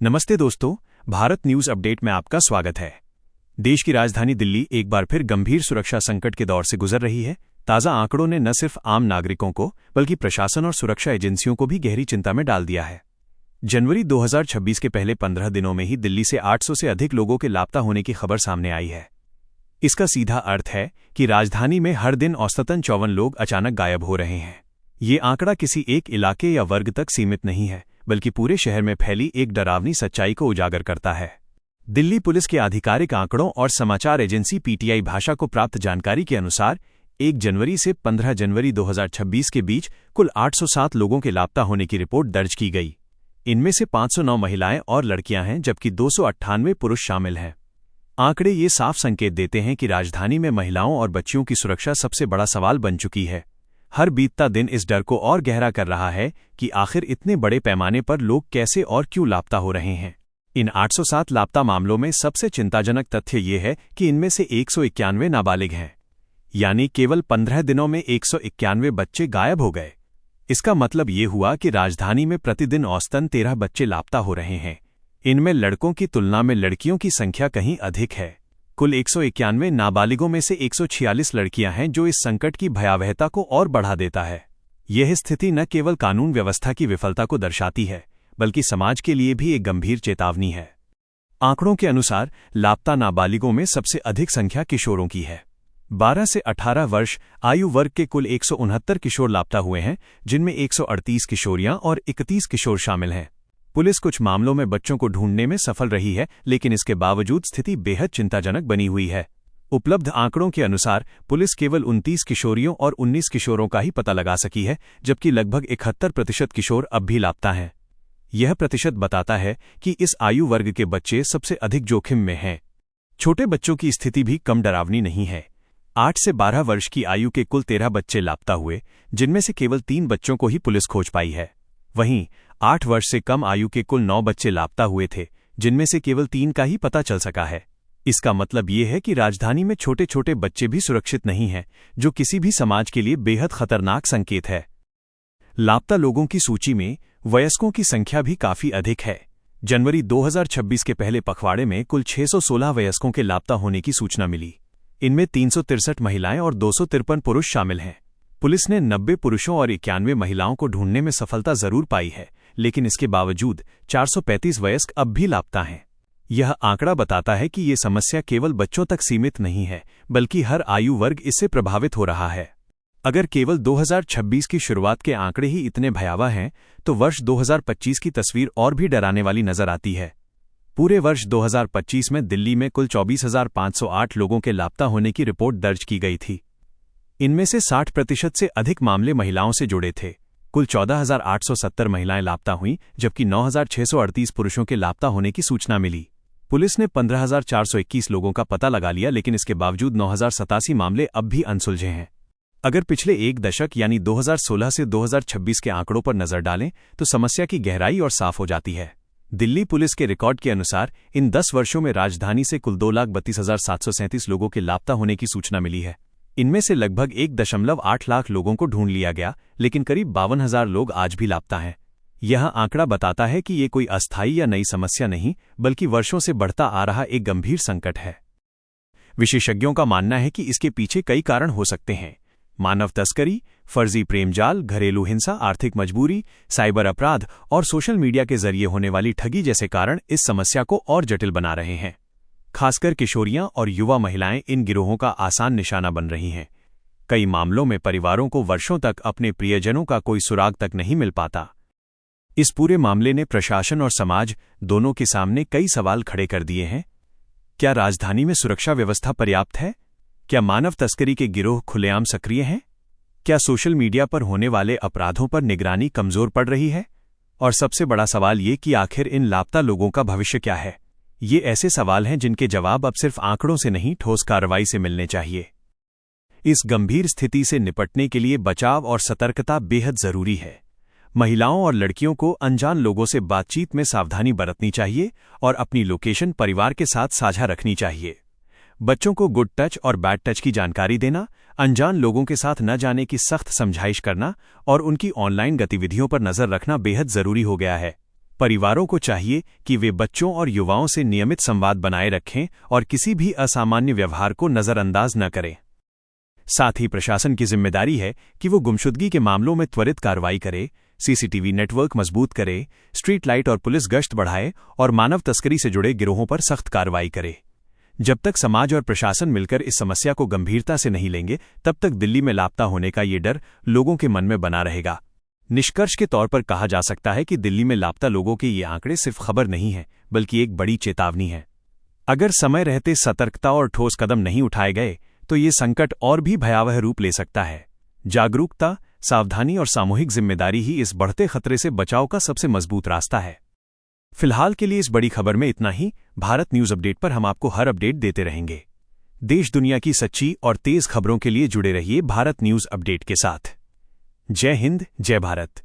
नमस्ते दोस्तों, Bharat news update में आपका स्वागत है। देश की राजधानी दिल्ली एक बार फिर गंभीर सुरक्षा संकट के दौर से गुजर रही है। ताज़ा आंकड़ों ने न सिर्फ आम नागरिकों को बल्कि प्रशासन और सुरक्षा एजेंसियों को भी गहरी चिंता में डाल दिया है। जनवरी 2026 के पहले 15 दिनों में ही दिल्ली से 800 से अधिक लोगों के लापता होने की खबर सामने आई है। इसका सीधा अर्थ है कि राजधानी में हर दिन औसतन 54 लोग अचानक गायब हो रहे हैं। ये आंकड़ा किसी एक इलाके या वर्ग तक सीमित नहीं है, बल्कि पूरे शहर में फैली एक डरावनी सच्चाई को उजागर करता है। दिल्ली पुलिस के आधिकारिक आंकड़ों और समाचार एजेंसी पीटीआई भाषा को प्राप्त जानकारी के अनुसार 1 जनवरी से 15 जनवरी 2026 के बीच कुल 807 लोगों के लापता होने की रिपोर्ट दर्ज की गई। इनमें से 509 महिलाएं और लड़कियां हैं, जबकि 298 पुरुष शामिल हैं। आंकड़े ये साफ संकेत देते हैं कि राजधानी में महिलाओं और बच्चियों की सुरक्षा सबसे बड़ा सवाल बन चुकी है। हर बीतता दिन इस डर को और गहरा कर रहा है कि आखिर इतने बड़े पैमाने पर लोग कैसे और क्यों लापता हो रहे हैं। इन 807 लापता मामलों में सबसे चिंताजनक तथ्य ये है कि इनमें से 191 नाबालिग हैं, यानी केवल 15 दिनों में 191 बच्चे गायब हो गए। इसका मतलब ये हुआ कि राजधानी में प्रतिदिन औसतन 13 बच्चे लापता हो रहे हैं। इनमें लड़कों की तुलना में लड़कियों की संख्या कहीं अधिक है। कुल 191 नाबालिगों में से 146 लड़कियां हैं, जो इस संकट की भयावहता को और बढ़ा देता है। यह स्थिति न केवल कानून व्यवस्था की विफलता को दर्शाती है, बल्कि समाज के लिए भी एक गंभीर चेतावनी है। आंकड़ों के अनुसार लापता नाबालिगों में सबसे अधिक संख्या किशोरों की है। 12 से 18 वर्ष आयु वर्ग के कुल 169 किशोर लापता हुए हैं, जिनमें 138 किशोरियां और 31 किशोर शामिल हैं। पुलिस कुछ मामलों में बच्चों को ढूंढने में सफल रही है, लेकिन इसके बावजूद स्थिति बेहद चिंताजनक बनी हुई है। उपलब्ध आंकड़ों के अनुसार पुलिस केवल 29 किशोरियों और 19 किशोरों का ही पता लगा सकी है, जबकि लगभग 71% किशोर अब भी लापता हैं। यह प्रतिशत बताता है कि इस आयु वर्ग के बच्चे सबसे अधिक जोखिम में हैं। छोटे बच्चों की स्थिति भी कम डरावनी नहीं है। 8 से 12 वर्ष की आयु के कुल 13 बच्चे लापता हुए, जिनमें से केवल 3 बच्चों को ही पुलिस खोज पाई है। वहीं 8 वर्ष से कम आयु के कुल 9 बच्चे लापता हुए थे, जिनमें से केवल 3 का ही पता चल सका है। इसका मतलब ये है कि राजधानी में छोटे छोटे बच्चे भी सुरक्षित नहीं हैं, जो किसी भी समाज के लिए बेहद खतरनाक संकेत है। लापता लोगों की सूची में वयस्कों की संख्या भी काफी अधिक है। जनवरी 2026 के पहले पखवाड़े में कुल 616 वयस्कों के लापता होने की सूचना मिली। इनमें 363 महिलाएं और 253 पुरुष शामिल हैं। पुलिस ने 90 पुरुषों और 91 महिलाओं को ढूंढने में सफलता जरूर पाई है, लेकिन इसके बावजूद 435 वयस्क अब भी लापता हैं। यह आंकड़ा बताता है कि ये समस्या केवल बच्चों तक सीमित नहीं है, बल्कि हर आयु वर्ग इससे प्रभावित हो रहा है। अगर केवल 2026 की शुरुआत के आंकड़े ही इतने भयावह हैं, तो वर्ष 2025 की तस्वीर और भी डराने वाली नजर आती है। पूरे वर्ष 2025 में दिल्ली में कुल 24,508 लोगों के लापता होने की रिपोर्ट दर्ज की गई थी। इनमें से 60% से अधिक मामले महिलाओं से जुड़े थे। कुल 14,870 महिलाएं लापता हुईं, जबकि 9,638 पुरुषों के लापता होने की सूचना मिली। पुलिस ने 15,421 लोगों का पता लगा लिया, लेकिन इसके बावजूद 9,087 मामले अब भी अनसुलझे हैं। अगर पिछले एक दशक यानी 2016 से 2026 के आंकड़ों पर नजर डालें, तो समस्या की गहराई और साफ हो जाती है। दिल्ली पुलिस के रिकॉर्ड के अनुसार इन 10 वर्षों में राजधानी से कुल 2,32,737 लोगों के लापता होने की सूचना मिली है। इनमें से लगभग 1.8 लाख लोगों को ढूंढ लिया गया, लेकिन करीब 52,000 लोग आज भी लापता हैं। यह आंकड़ा बताता है कि ये कोई अस्थायी या नई समस्या नहीं, बल्कि वर्षों से बढ़ता आ रहा एक गंभीर संकट है। विशेषज्ञों का मानना है कि इसके पीछे कई कारण हो सकते हैं। मानव तस्करी, फर्जी प्रेमजाल, घरेलू हिंसा, आर्थिक मजबूरी, साइबर अपराध और सोशल मीडिया के जरिए होने वाली ठगी जैसे कारण इस समस्या को और जटिल बना रहे हैं। खासकर किशोरियां और युवा महिलाएं इन गिरोहों का आसान निशाना बन रही हैं। कई मामलों में परिवारों को वर्षों तक अपने प्रियजनों का कोई सुराग तक नहीं मिल पाता। इस पूरे मामले ने प्रशासन और समाज दोनों के सामने कई सवाल खड़े कर दिए हैं। क्या राजधानी में सुरक्षा व्यवस्था पर्याप्त है? क्या मानव तस्करी के गिरोह खुलेआम सक्रिय हैं? क्या सोशल मीडिया पर होने वाले अपराधों पर निगरानी कमजोर पड़ रही है? और सबसे बड़ा सवाल ये कि आखिर इन लापता लोगों का भविष्य क्या है? ये ऐसे सवाल हैं जिनके जवाब अब सिर्फ आंकड़ों से नहीं, ठोस कार्रवाई से मिलने चाहिए। इस गंभीर स्थिति से निपटने के लिए बचाव और सतर्कता बेहद जरूरी है। महिलाओं और लड़कियों को अनजान लोगों से बातचीत में सावधानी बरतनी चाहिए और अपनी लोकेशन परिवार के साथ साझा रखनी चाहिए। बच्चों को गुड टच और बैड टच की जानकारी देना, अनजान लोगों के साथ न जाने की सख्त समझाइश करना और उनकी ऑनलाइन गतिविधियों पर नजर रखना बेहद जरूरी हो गया है। परिवारों को चाहिए कि वे बच्चों और युवाओं से नियमित संवाद बनाए रखें और किसी भी असामान्य व्यवहार को नज़रअंदाज न करें। साथ ही प्रशासन की जिम्मेदारी है कि वो गुमशुदगी के मामलों में त्वरित कार्रवाई करे, सीसीटीवी नेटवर्क मजबूत करे, स्ट्रीट लाइट और पुलिस गश्त बढ़ाए और मानव तस्करी से जुड़े गिरोहों पर सख्त कार्रवाई करे। जब तक समाज और प्रशासन मिलकर इस समस्या को गंभीरता से नहीं लेंगे, तब तक दिल्ली में लापता होने का ये डर लोगों के मन में बना रहेगा। निष्कर्ष के तौर पर कहा जा सकता है कि दिल्ली में लापता लोगों के ये आंकड़े सिर्फ खबर नहीं हैं, बल्कि एक बड़ी चेतावनी है। अगर समय रहते सतर्कता और ठोस कदम नहीं उठाए गए, तो ये संकट और भी भयावह रूप ले सकता है। जागरूकता, सावधानी और सामूहिक जिम्मेदारी ही इस बढ़ते खतरे से बचाव का सबसे मजबूत रास्ता है। फिलहाल के लिए इस बड़ी खबर में इतना ही। भारत न्यूज अपडेट पर हम आपको हर अपडेट देते रहेंगे। देश दुनिया की सच्ची और तेज खबरों के लिए जुड़े रहिए भारत न्यूज अपडेट के साथ। जय हिंद, जय भारत।